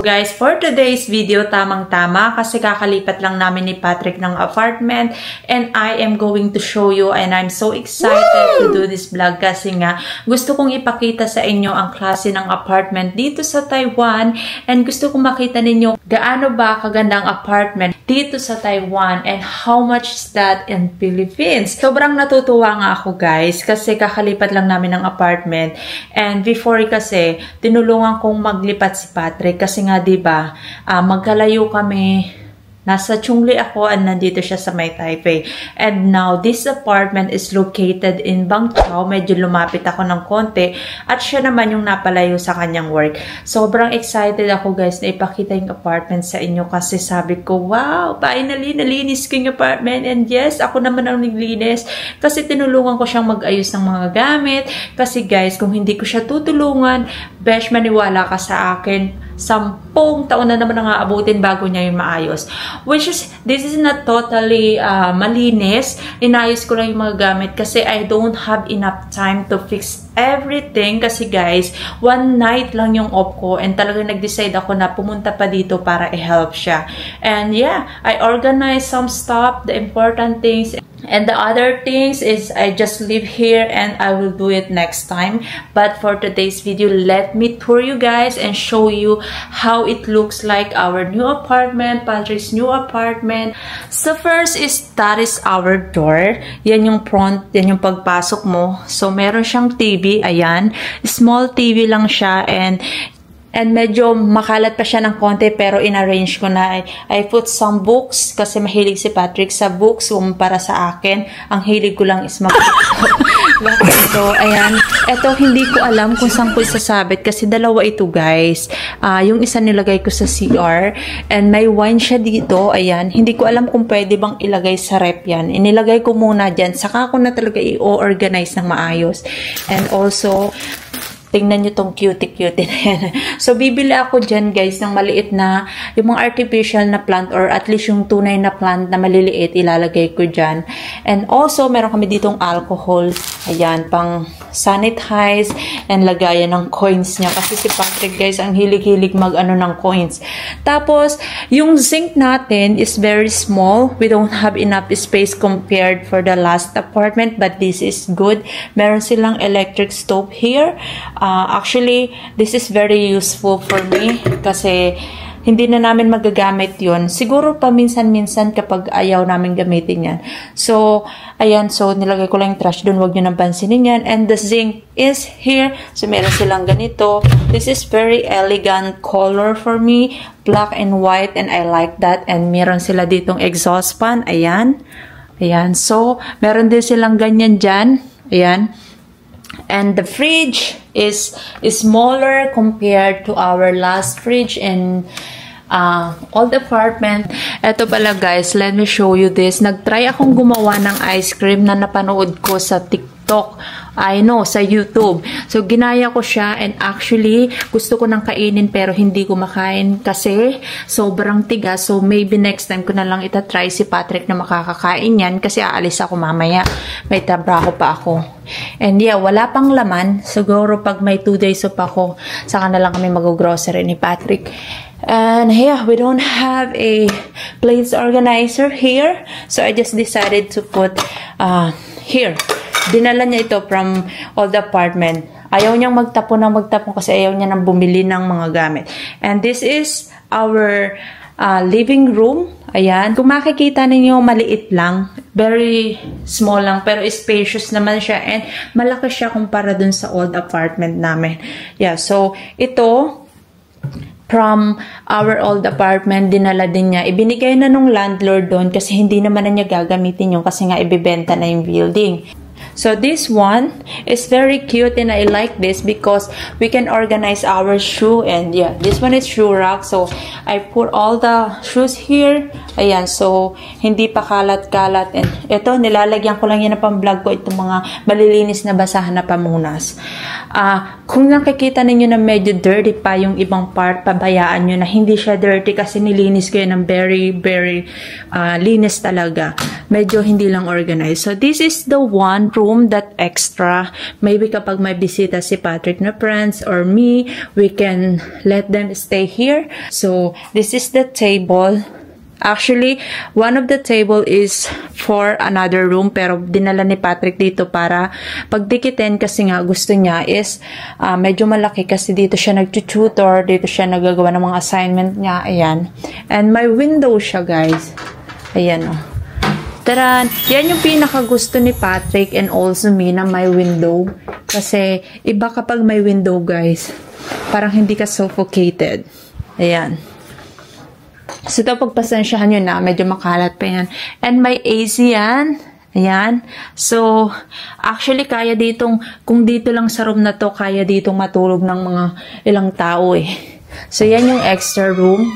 guys, for today's video, tamang-tama kasi kakalipat lang namin ni Patrick ng apartment and I am going to show you and I'm so excited to do this vlog kasi nga gusto kong ipakita sa inyo ang klase ng apartment dito sa Taiwan and gusto kong makita ninyo gaano ba kagandang apartment dito sa Taiwan and how much is that in Philippines. Sobrang natutuwa nga ako guys kasi kakalipat lang namin ng apartment and before kasi tinulungan kong maglipat si Patrick kasi nga 'di ba magkalayo kami. Nasa Chungli ako and nandito siya sa May Taipei. And now, this apartment is located in Bangchao. Medyo lumapit ako ng konti. At siya naman yung napalayo sa kanyang work. Sobrang excited ako guys na ipakita yung apartment sa inyo kasi sabi ko, wow, finally, nalinis ko yung apartment. And yes, ako naman ang naglinis kasi tinulungan ko siyang mag-ayos ng mga gamit. Kasi guys, kung hindi ko siya tutulungan, besh, maniwala ka sa akin, 10 taon na naman ang aabutin bago niya yung maayos. Which is, this is not totally malinis. Inayos ko lang yung mga gamit kasi I don't have enough time to fix everything. Kasi guys, one night lang yung off ko and talagang nag-decide ako na pumunta pa dito para i-help siya. And yeah, I organized some stuff, the important things. And the other things is I just live here and I will do it next time. But for today's video, let me tour you guys and show you how it looks like our new apartment, Patrick's new apartment. So first is that is our door. Yan yung front, yan yung pagpasok mo. So meron siyang TV, ayan. Small TV lang siya and medyo makalat pa siya ng konti pero in-arrange ko na. I put some books kasi mahilig si Patrick sa books para sa akin. Ang hilig ko lang is So, ayan. Ito, hindi ko alam kung saan ko isasabit kasi dalawa ito, guys. Yung isa nilagay ko sa CR and may wine siya dito. Ayan. Hindi ko alam kung pwede bang ilagay sa rep yan. Inilagay ko muna dyan. Saka ko na talaga i-organize ng maayos. And also, tingnan nyo tong cutie-cutie na yan. So, bibili ako dyan, guys, ng maliit na, yung mga artificial na plant or at least yung tunay na plant na maliliit, ilalagay ko dyan. And also, meron kami ditong alcohol. Ayan, pang sanitize and lagayan ng coins niya. Kasi si Patrick, guys, ang hilig-hilig mag-ano ng coins. Tapos, yung sink natin is very small. We don't have enough space compared for the last apartment, but this is good. Meron silang electric stove here. Actually, this is very useful for me kasi hindi na namin magagamit yun. Siguro paminsan-minsan kapag ayaw namin gamitin yan. So, ayan. So, nilagay ko lang yung trash doon. Huwag nyo nang pansinin yan. And the sink is here. So, meron silang ganito. This is very elegant color for me. Black and white. And I like that. And meron sila ditong exhaust fan. Ayan. Ayan. So, meron din silang ganyan dyan. Ayan. And the fridge is smaller compared to our last fridge in old apartment. Ito pala guys, let me show you this. Nagtry akong gumawa ng ice cream na napanood ko sa TikTok. I know, sa YouTube. So, ginaya ko siya and actually, gusto ko nang kainin pero hindi ko makain kasi sobrang tigas. So, maybe next time ko na lang itatry si Patrick na makakakain yan kasi aalis ako mamaya. May trabaho pa ako. And yeah, wala pang laman. Siguro pag may 2 days off ako, saka na lang kami mag-grocery ni Patrick. And yeah, we don't have a plates organizer here. So, I just decided to put here. Dinala niya ito from old apartment. Ayaw niyang magtapon kasi ayaw niya nang bumili ng mga gamit. And this is our living room. Ayan. Kung makikita ninyo, maliit lang. Very small lang. Pero spacious naman siya. And malaki siya kumpara dun sa old apartment namin. Yeah. So, ito, from our old apartment, dinala din niya. Ibinigay na nung landlord doon kasi hindi naman na niya gagamitin yung kasi nga ibibenta na yung building. So this one is very cute and I like this because we can organize our shoe and yeah, this one is shoe rack. So I put all the shoes here. Ayan, so hindi pa kalat-kalat and ito nilalagyan ko lang yan na pang-vlog ko itong mga malilinis na basahan na pamunas. Kung nakikita ninyo na medyo dirty pa yung ibang part, pabayaan nyo na hindi siya dirty kasi nilinis ko yan ng very linis talaga. Medyo hindi lang organized. So this is the one room room that extra. Maybe kapag may bisita si Patrick na friends or me, we can let them stay here. So, this is the table. Actually, one of the table is for another room pero dinala ni Patrick dito para pagdikitin kasi nga gusto niya is medyo malaki kasi dito siya nag-tutor, dito siya nagagawa ng mga assignment niya. Ayan. And may window siya, guys. Ayan, oh. Taran! Yan yung pinaka-gusto ni Patrick and also me na may window. Kasi iba kapag may window, guys. Parang hindi ka suffocated. Ayan. So, ito pagpasensyahan nyo na. Medyo makalat pa yan. And may AC yan. Ayan. So, actually, kaya ditong, kung dito lang sa room na to, kaya ditong matulog ng mga ilang tao eh. So, yan yung extra room.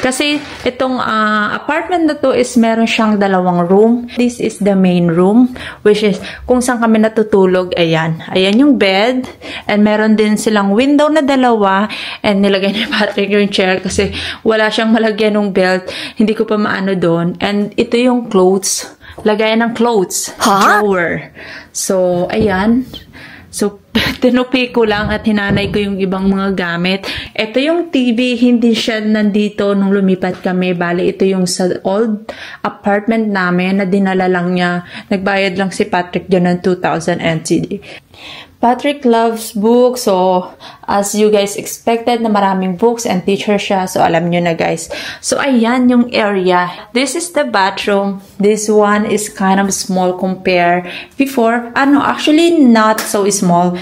Kasi, itong apartment na to is meron siyang dalawang room. This is the main room, which is kung saan kami natutulog. Ayan. Ayan yung bed. And meron din silang window na dalawa. And nilagay ni Patrick yung chair kasi wala siyang malagyan ng belt. Hindi ko pa maano doon. And ito yung clothes. Lagayan ng clothes. Drawer. So, ayan. So, tinupi ko lang at hinanay ko yung ibang mga gamit. Ito yung TV, hindi siya nandito nung lumipat kami. Bali, ito yung sa old apartment namin na dinala lang niya. Nagbayad lang si Patrick dyan ng 2,000 NCD. Patrick loves books. So, as you guys expected na maraming books and teacher siya. So, alam nyo na guys. So, ayan yung area. This is the bathroom. This one is kind of small compare before. Actually, not so small.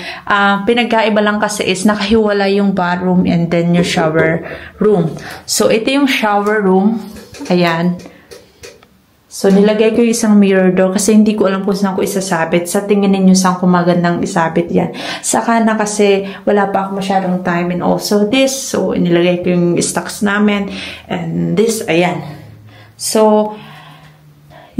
Pinagkaiba lang kasi is nakahiwala yung bathroom and then yung shower room. So, ito yung shower room. Ayan. So, nilagay ko yung isang mirror door kasi hindi ko alam kung saan ko isasabit. Sa tingin ninyo saan ko magandang isabit yan. Saka na kasi wala pa ako masyadong time and also this. So, nilagay ko yung stocks namin. And this, ayan. So,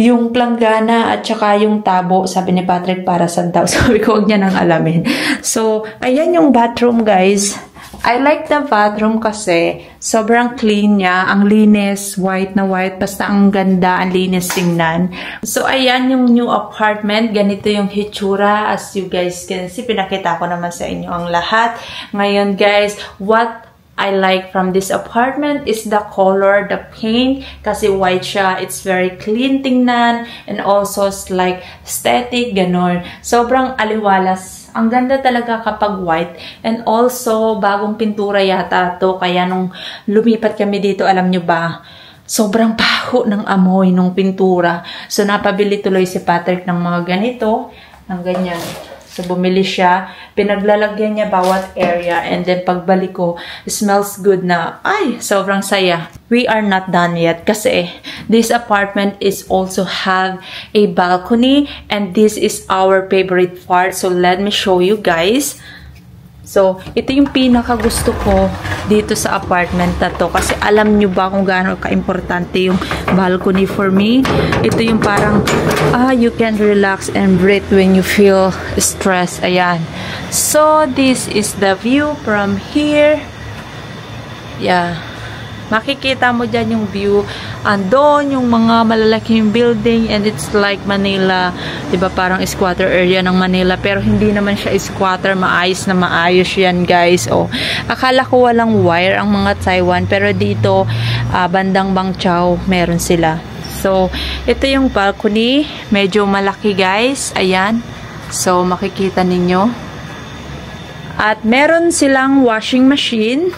yung planggana at saka yung tabo, sabi ni Patrick, para saan daw. Sabi ko, huwag niya nang alamin. So, ayan yung bathroom, guys. I like the bathroom kasi sobrang clean niya. Ang linis, white na white. Basta ang ganda, ang linis tingnan. So, ayan yung new apartment. Ganito yung hitsura. As you guys can see, pinakita ko naman sa inyo ang lahat. Ngayon, guys, what I like from this apartment is the color, the paint. Kasi white siya. It's very clean tingnan. And also, it's like aesthetic, ganon. Sobrang aliwalas. Ang ganda talaga kapag white. And also, bagong pintura yata to. Kaya nung lumipat kami dito, alam nyo ba, sobrang baho ng amoy nung pintura. So, napabili tuloy si Patrick ng mga ganito. Ng ganyan. So, bumili siya. Pinaglalagyan niya bawat area. And then, pagbalik ko, smells good na, ay, sobrang saya. We are not done yet. Kasi, this apartment is also have a balcony. And this is our favorite part. So, let me show you guys. So, ito yung pinaka-gusto ko dito sa apartment na to. Kasi alam nyo ba kung gaano ka-importante yung balcony for me? Ito yung parang, you can relax and breathe when you feel stressed. Ayan. So, this is the view from here. Yeah. Makikita mo dyan yung view. Andon yung mga malalaking building and it's like Manila. Diba parang squatter area ng Manila. Pero hindi naman siya squatter. Maayos na maayos yan guys. Oh, akala ko walang wire ang mga Taiwan. Pero dito, bandang Bangchao, meron sila. So, ito yung balcony. Medyo malaki guys. Ayan. So, makikita ninyo. At meron silang washing machine.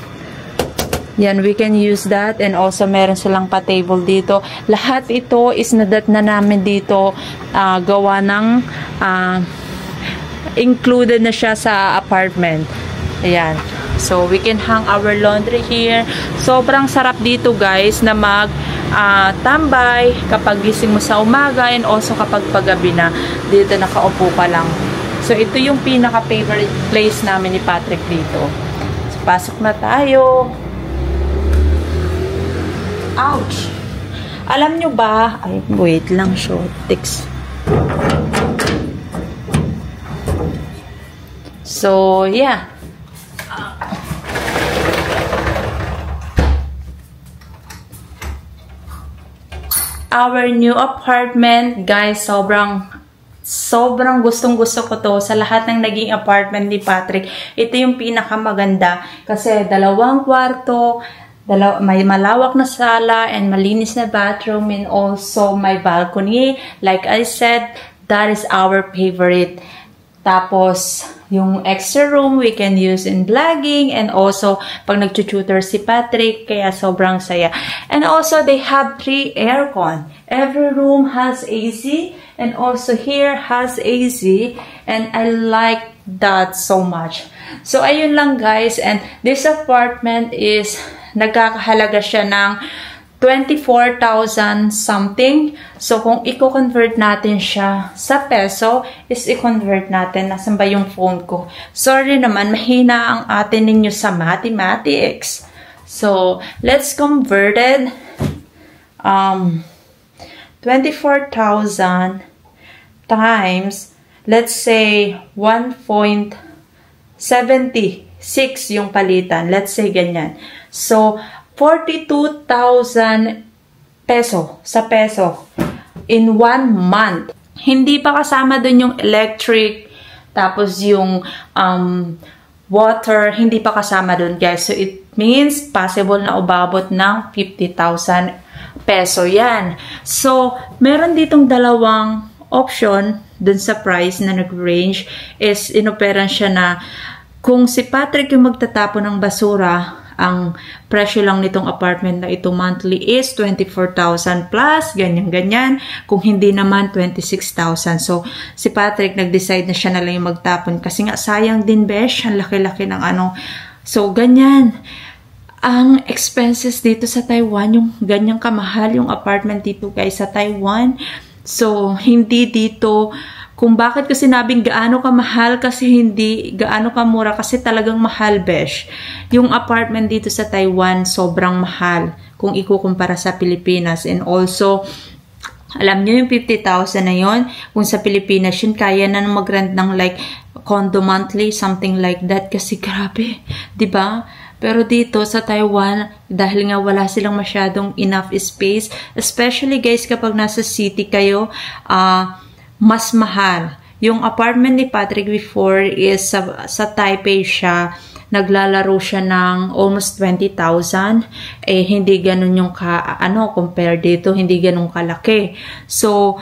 Yan, we can use that. And also, meron silang pa-table dito. Lahat ito is nadat na namin dito. Gawa ng included na siya sa apartment. Ayan. So, we can hang our laundry here. Sobrang sarap dito, guys, na tambay kapag gising mo sa umaga and also kapag paggabi na. Dito nakaupo ka lang. So, ito yung pinaka-favorite place namin ni Patrick dito. So, pasok na tayo. Ouch! Alam nyo ba? Ay, wait lang, short text. So, yeah. Our new apartment, guys, sobrang Sobrang gustong-gusto ko to sa lahat ng naging apartment ni Patrick. Ito yung pinakamaganda kasi 2 kwarto, may malawak na sala and malinis na bathroom, and also may balcony. Like I said, that is our favorite. Tapos, yung extra room we can use in vlogging, and also pag nag-tutor si Patrick, kaya sobrang saya. And also, they have 3 aircon. Every room has AC, and also here has AC, and I like that so much. So, ayun lang guys, and this apartment is, nagkakahalaga siya ng 24,000 something. So, kung i-convert natin siya sa peso, is i-convert natin. Nasaan ba yung phone ko? Sorry naman, mahina ang atin ninyo sa mathematics. So, let's convert it. 24,000 times, let's say, 1.76 yung palitan. Let's say ganyan. So, 42,000 peso sa peso in 1 month. Hindi pa kasama dun yung electric, tapos yung water, hindi pa kasama dun guys. So, it means possible na umabot ng 50,000 peso yan. So, meron ditong dalawang option dun sa price na nag-range is inoperan siya na kung si Patrick yung magtatapon ng basura, ang presyo lang nitong apartment na ito monthly is 24,000 plus, ganyan-ganyan. Kung hindi naman, 26,000. So, si Patrick nag-decide na siya na lang yung magtapon kasi nga sayang din, besh. Ang laki-laki ng ano. So, ganyan. Ang expenses dito sa Taiwan, yung ganyang kamahal yung apartment dito guys sa Taiwan. So, hindi dito, kung bakit ko sinabing gaano ka mahal kasi hindi gaano ka mura kasi talagang mahal, besh. Yung apartment dito sa Taiwan, sobrang mahal kung ikukumpara sa Pilipinas. And also, alam nyo yung 50,000 na yun, kung sa Pilipinas yun, kaya na mag-rent ng like condo monthly, something like that. Kasi grabe, diba? Pero dito sa Taiwan, dahil nga wala silang masyadong enough space, especially guys kapag nasa city kayo, mas mahal. Yung apartment ni Patrick before is sa Taipei siya, naglalaro siya ng almost 20,000. Eh, hindi ganun yung compare dito, hindi ganun kalaki. So,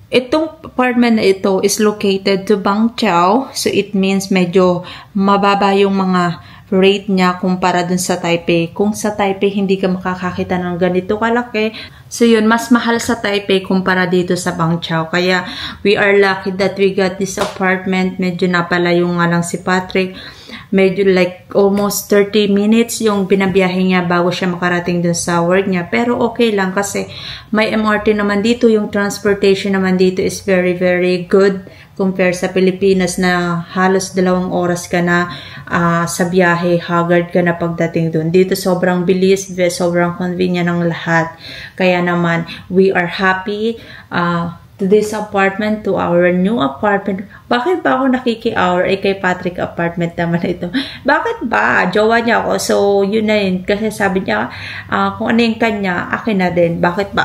itong apartment na ito is located to Bangchao. So, it means medyo mababa yung mga rate niya kumpara dun sa Taipei. Kung sa Taipei, hindi ka makakakita ng ganito kalaki. So, yun, mas mahal sa Taipei kumpara dito sa Bangchao. Kaya, we are lucky that we got this apartment. Medyo napalayo nga lang si Patrick. Medyo like almost 30 minutes yung binabiyahe niya bago siya makarating dun sa work niya. Pero okay lang kasi may MRT naman dito. Yung transportation naman dito is very, very good compare sa Pilipinas na halos 2 oras ka na sa biyahe, haggard ka na pagdating dun. Dito sobrang bilis, sobrang convenient ng lahat. Kaya naman, we are happy to this apartment, to our new apartment. Bakit ba ako nakiki-hour? Kay Patrick apartment naman ito. Bakit ba? Jowa niya ako. So, yun na yun. Kasi sabi niya, kung ano yung kanya, akin na din. Bakit ba?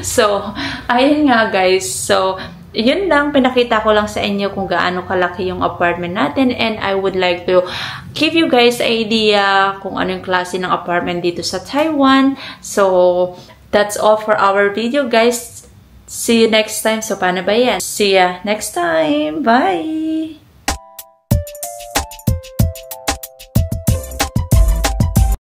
So, ayun nga guys. So, yun lang, pinakita ko lang sa inyo kung gaano kalaki yung apartment natin, and I would like to give you guys idea kung ano yung klase ng apartment dito sa Taiwan. So, that's all for our video guys. See you next time. So, paano ba yan? See ya next time. Bye!